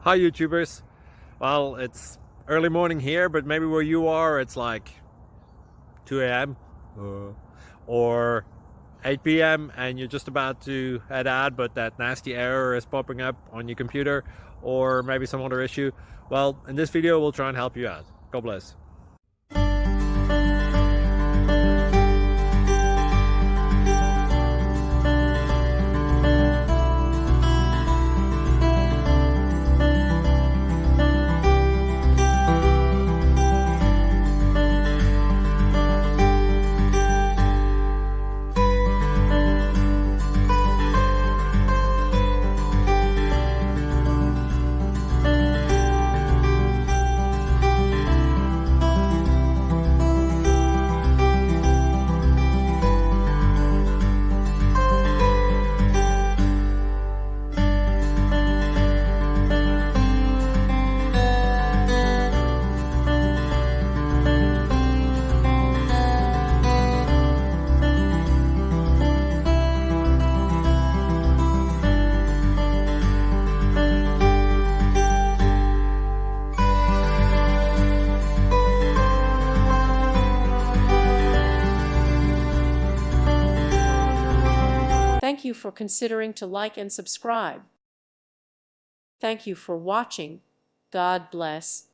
Hi YouTubers. Well, it's early morning here, but maybe where you are it's like 2 a.m. or 8 p.m. and you're just about to head out, but that nasty error is popping up on your computer, or maybe some other issue. Well, in this video we'll try and help you out. God bless. Thank you for considering to like and subscribe. Thank you for watching. God bless.